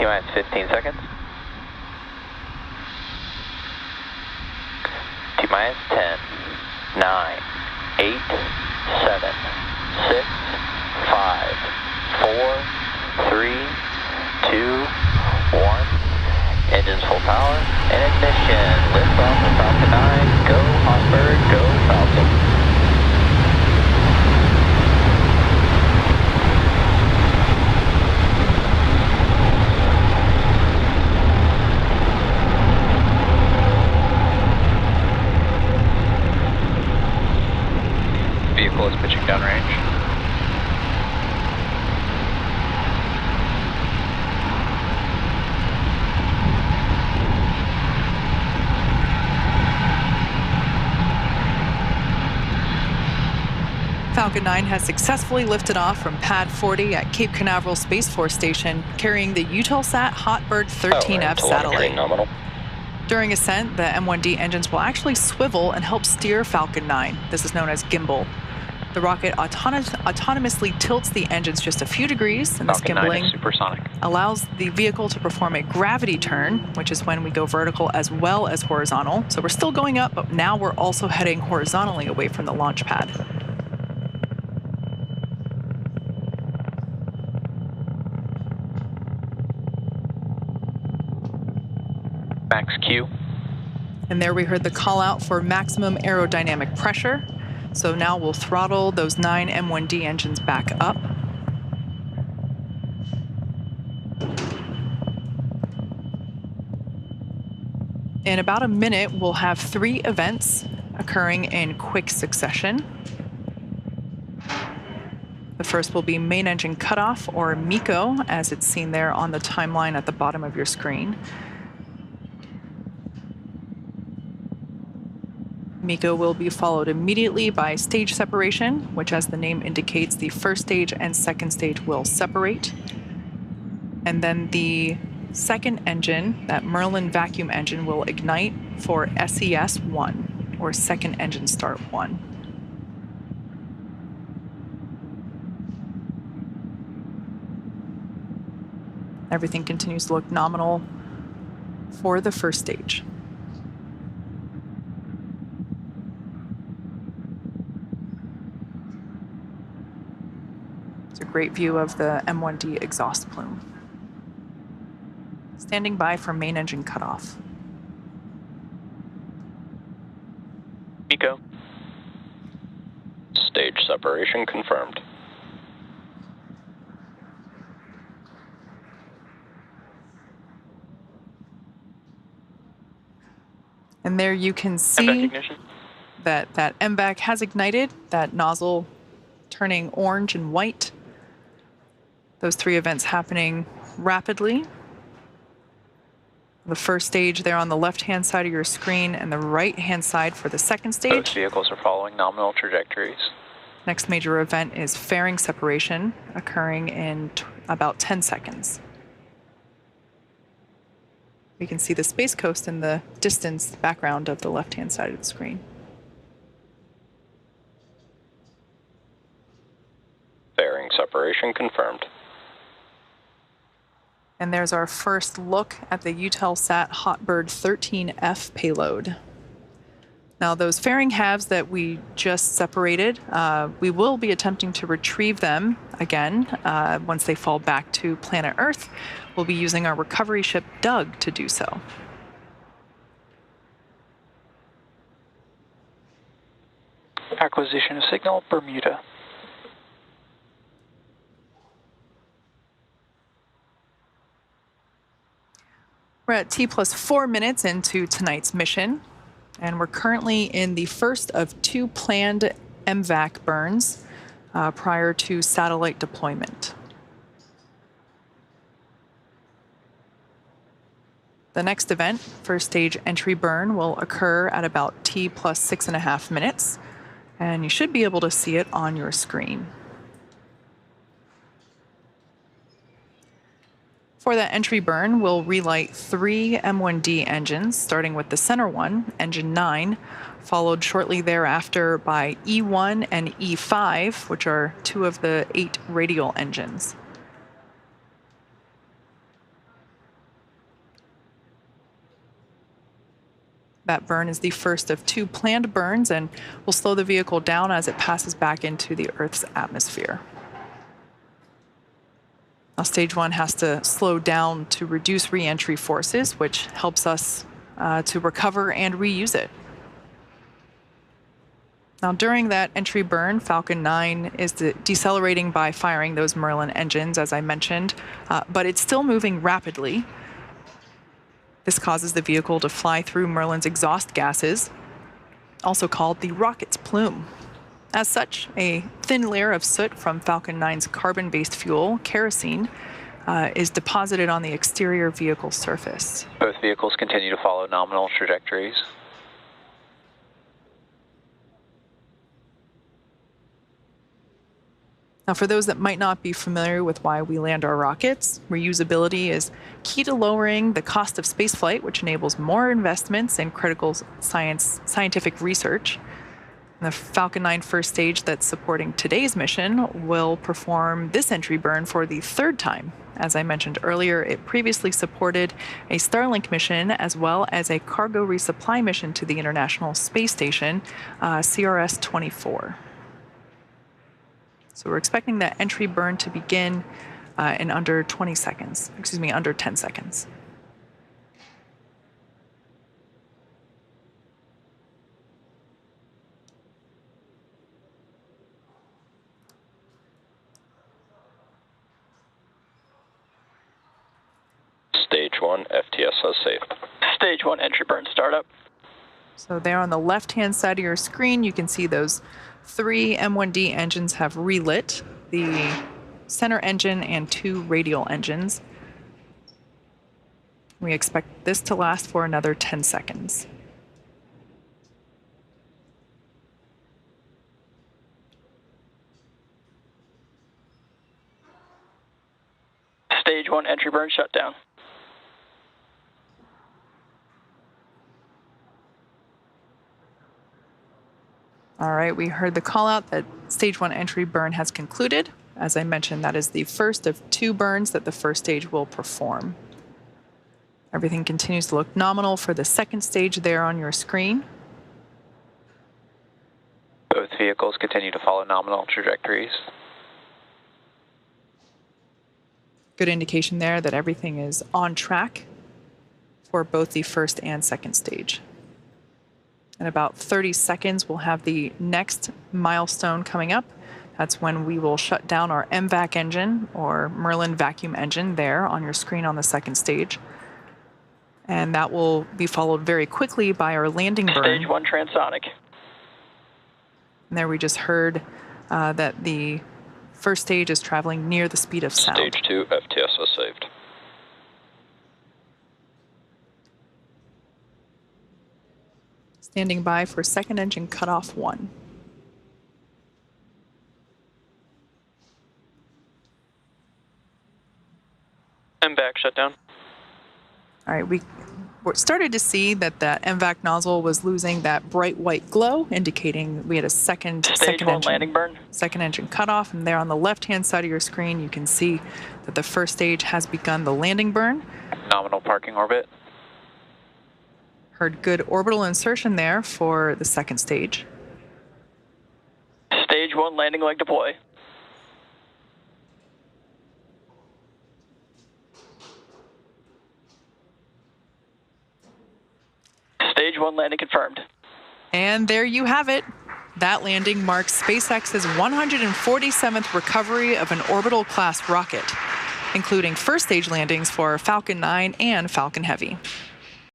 T-minus 15 seconds. T-minus 10, 9, 8, 7, 6, 5, 4, 3, 2, 1. Engines full power and ignition. Lift off of Falcon 9. Go Hotbird, go Falcon. Vehicle is pitching downrange. Falcon 9 has successfully lifted off from Pad 40 at Cape Canaveral Space Force Station, carrying the Eutelsat Hotbird 13F satellite. Nominal. During ascent, the M1D engines will actually swivel and help steer Falcon 9. This is known as gimbal. The rocket autonomously tilts the engines just a few degrees, and this gimbaling supersonic. allows the vehicle to perform a gravity turn, which is when we go vertical as well as horizontal. So we're still going up, but now we're also heading horizontally away from the launch pad. Max Q. And there we heard the call out for maximum aerodynamic pressure. So now we'll throttle those 9 M1D engines back up. In about a minute, we'll have 3 events occurring in quick succession. The first will be main engine cutoff, or MECO, as it's seen there on the timeline at the bottom of your screen. MECO will be followed immediately by stage separation, which, as the name indicates, the first stage and second stage will separate. And then the second engine, that Merlin vacuum engine, will ignite for SES 1, or second engine start 1. Everything continues to look nominal for the first stage. It's a great view of the M1D exhaust plume. Standing by for main engine cutoff. MECO. Stage separation confirmed. And there you can see that MVAC has ignited, that nozzle turning orange and white. Those 3 events happening rapidly. The first stage there on the left-hand side of your screen, and the right-hand side for the second stage. Both vehicles are following nominal trajectories. Next major event is fairing separation, occurring in about 10 seconds. We can see the Space Coast in the distance background of the left-hand side of the screen. Fairing separation confirmed. And there's our first look at the Eutelsat Hotbird 13F payload. Now, those fairing halves that we just separated, we will be attempting to retrieve them again once they fall back to planet Earth. We'll be using our recovery ship Doug to do so. Acquisition of signal, Bermuda. We're at T+4 minutes into tonight's mission, and we're currently in the first of 2 planned MVAC burns prior to satellite deployment. The next event, first stage entry burn, will occur at about T+6.5 minutes, and you should be able to see it on your screen. For that entry burn, we'll relight 3 M1D engines, starting with the center one, engine 9, followed shortly thereafter by E1 and E5, which are 2 of the 8 radial engines. That burn is the first of 2 planned burns and will slow the vehicle down as it passes back into the Earth's atmosphere. Now, stage 1 has to slow down to reduce re-entry forces, which helps us to recover and reuse it. Now, during that entry burn, Falcon 9 is decelerating by firing those Merlin engines, as I mentioned, but it's still moving rapidly. This causes the vehicle to fly through Merlin's exhaust gases, also called the rocket's plume. As such, a thin layer of soot from Falcon 9's carbon-based fuel, kerosene, is deposited on the exterior vehicle surface. Both vehicles continue to follow nominal trajectories. Now, for those that might not be familiar with why we land our rockets, reusability is key to lowering the cost of spaceflight, which enables more investments in critical scientific research. The Falcon 9 first stage that's supporting today's mission will perform this entry burn for the 3rd time. As I mentioned earlier, it previously supported a Starlink mission as well as a cargo resupply mission to the International Space Station, CRS-24. So we're expecting that entry burn to begin in under 20 seconds, under 10 seconds. Stage 1, FTSO safe. Stage 1 entry burn startup. So there on the left-hand side of your screen, you can see those 3 M1D engines have relit, the center engine and 2 radial engines. We expect this to last for another 10 seconds. Stage 1 entry burn shutdown. All right, we heard the call out that stage 1 entry burn has concluded. As I mentioned, that is the first of 2 burns that the first stage will perform. Everything continues to look nominal for the second stage there on your screen. Both vehicles continue to follow nominal trajectories. Good indication there that everything is on track for both the first and second stage. In about 30 seconds, we'll have the next milestone coming up. That's when we will shut down our MVAC engine, or Merlin vacuum engine, there on your screen on the second stage. And that will be followed very quickly by our landing burn. Stage 1 transonic. And there we just heard that the first stage is traveling near the speed of sound. Stage 2, FTSO saved. Standing by for second engine cutoff 1. MVAC shutdown. All right, we started to see that the MVAC nozzle was losing that bright white glow, indicating we had a second engine landing burn. Second engine cutoff. And there on the left-hand side of your screen, you can see that the first stage has begun the landing burn. Nominal parking orbit. Heard good orbital insertion there for the second stage. Stage 1 landing leg deploy. Stage 1 landing confirmed. And there you have it. That landing marks SpaceX's 147th recovery of an orbital-class rocket, including first stage landings for Falcon 9 and Falcon Heavy.